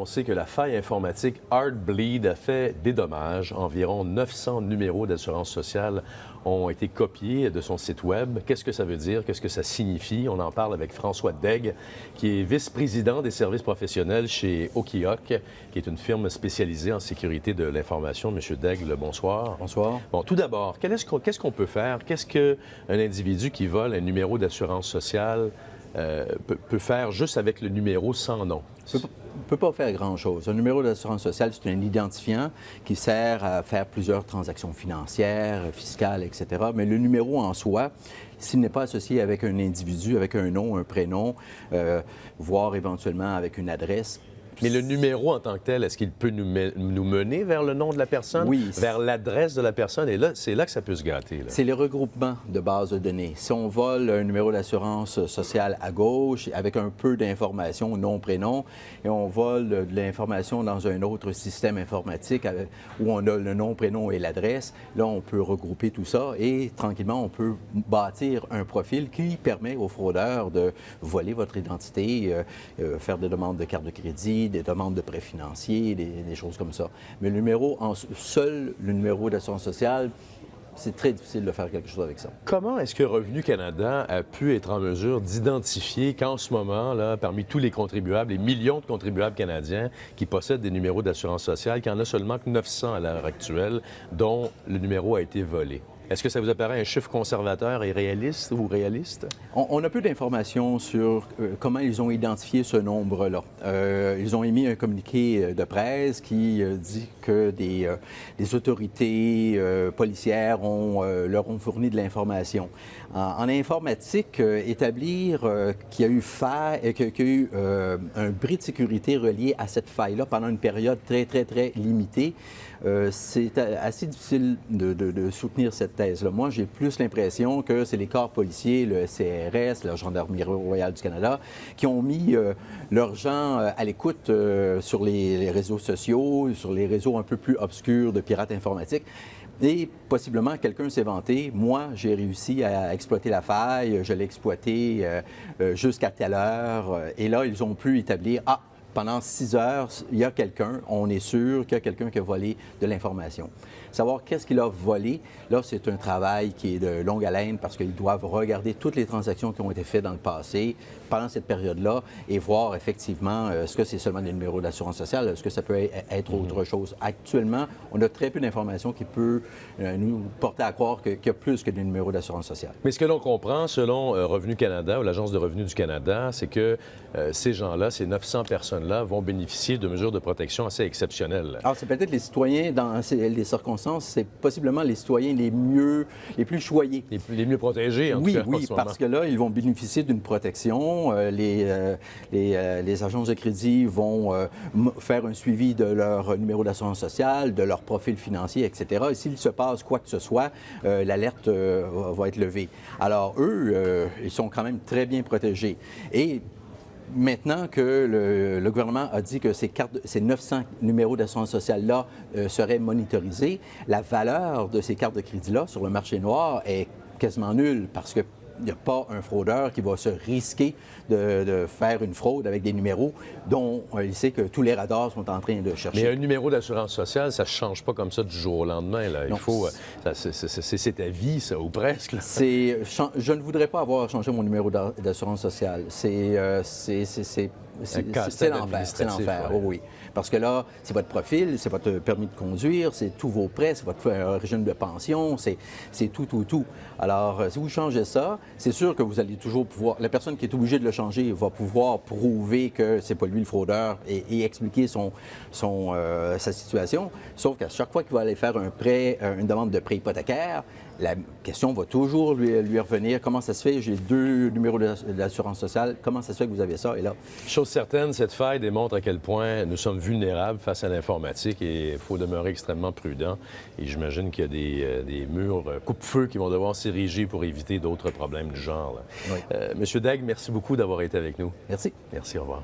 annoncé que la faille informatique Heartbleed a fait des dommages. Environ 900 numéros d'assurance sociale ont été copiés de son site Web. Qu'est-ce que ça veut dire? Qu'est-ce que ça signifie? On en parle avec François Daigle, qui est vice-président des services professionnels chez Okioc, qui est une firme spécialisée en sécurité de l'information. Monsieur Daigle, bonsoir. Bonsoir. Bon, tout d'abord, qu'est-ce qu'on peut faire? Qu'est-ce qu'un individu qui vole un numéro d'assurance sociale peut faire juste avec le numéro sans nom? On ne peut pas faire grand-chose. Un numéro d'assurance sociale, c'est un identifiant qui sert à faire plusieurs transactions financières, fiscales, etc. Mais le numéro en soi, s'il n'est pas associé avec un individu, avec un nom, un prénom, voire éventuellement avec une adresse. Mais le numéro en tant que tel, est-ce qu'il peut nous mener vers le nom de la personne, oui, vers l'adresse de la personne? Et là, c'est là que ça peut se gâter. C'est les regroupements de bases de données. Si on vole un numéro d'assurance sociale à gauche avec un peu d'informations, nom, prénom, et on vole de l'information dans un autre système informatique où on a le nom, prénom et l'adresse, là, on peut regrouper tout ça et tranquillement, on peut bâtir un profil qui permet aux fraudeurs de voler votre identité, faire des demandes de carte de crédit, des demandes de prêts financiers, des choses comme ça. Mais seul le numéro d'assurance sociale, c'est très difficile de faire quelque chose avec ça. Comment est-ce que Revenu Canada a pu être en mesure d'identifier qu'en ce moment, là, parmi tous les contribuables, les millions de contribuables canadiens qui possèdent des numéros d'assurance sociale, qu'il n'y en a seulement que 900 à l'heure actuelle, dont le numéro a été volé? Est-ce que ça vous apparaît un chiffre conservateur et réaliste ou réaliste? On a peu d'informations sur comment ils ont identifié ce nombre-là. Ils ont émis un communiqué de presse qui dit que des autorités policières leur ont fourni de l'information. En informatique, établir qu'il y a eu un bris de sécurité relié à cette faille-là pendant une période très, très, très limitée, c'est assez difficile de soutenir cette thèse-là. Moi, j'ai plus l'impression que c'est les corps policiers, le CRS, la Gendarmerie royale du Canada, qui ont mis leurs gens à l'écoute sur les réseaux sociaux, sur les réseaux un peu plus obscurs de pirates informatiques. Et possiblement, quelqu'un s'est vanté. Moi, j'ai réussi à exploiter la faille, je l'ai exploité jusqu'à telle heure. Et là, ils ont pu établir, pendant 6 heures, il y a quelqu'un, on est sûr qu'il y a quelqu'un qui a volé de l'information. Savoir qu'est-ce qu'il a volé, là, c'est un travail qui est de longue haleine parce qu'ils doivent regarder toutes les transactions qui ont été faites dans le passé pendant cette période-là et voir effectivement est-ce que c'est seulement des numéros d'assurance sociale, est-ce que ça peut être autre chose. Actuellement, on a très peu d'informations qui peut nous porter à croire qu'il y a plus que des numéros d'assurance sociale. Mais ce que l'on comprend, selon Revenu Canada ou l'Agence de revenus du Canada, c'est que ces gens-là, ces 900 personnes-là, vont bénéficier de mesures de protection assez exceptionnelles. Alors, c'est peut-être les citoyens dans les circonstances, c'est possiblement les citoyens les plus choyés. Les mieux protégés, en tout cas. Oui, parce que là, ils vont bénéficier d'une protection. Les agences de crédit vont faire un suivi de leur numéro d'assurance sociale, de leur profil financier, etc. Et s'il se passe quoi que ce soit, l'alerte va être levée. Alors, eux, ils sont quand même très bien protégés. Et maintenant que le gouvernement a dit que ces 900 numéros d'assurance sociale-là seraient monitorisés, la valeur de ces cartes de crédit-là sur le marché noir est quasiment nulle parce qu'il n'y a pas un fraudeur qui va se risquer de faire une fraude avec des numéros dont il sait que tous les radars sont en train de chercher. Mais un numéro d'assurance sociale, ça ne change pas comme ça du jour au lendemain. Là. Il faut... c'est ta vie, ça, ou presque. Je ne voudrais pas avoir changé mon numéro d'assurance sociale. C'est l'enfer. C'est l'enfer, oui. Parce que là, c'est votre profil, c'est votre permis de conduire, c'est tous vos prêts, c'est votre régime de pension, c'est tout. Alors, si vous changez ça, c'est sûr que vous allez toujours pouvoir... La personne qui est obligée de le changer va pouvoir prouver que c'est pas lui le fraudeur et expliquer sa situation. Sauf qu'à chaque fois qu'il va aller faire un prêt, une demande de prêt hypothécaire, la question va toujours lui revenir. Comment ça se fait? J'ai 2 numéros d'assurance sociale. Comment ça se fait que vous avez ça? Et là... Chose certaine, cette faille démontre à quel point nous sommes vulnérables face à l'informatique et il faut demeurer extrêmement prudent. Et j'imagine qu'il y a des murs coupe-feu qui vont devoir s'ériger pour éviter d'autres problèmes du genre. Oui. Monsieur Daigle, merci beaucoup d'avoir été avec nous. Merci. Merci, au revoir.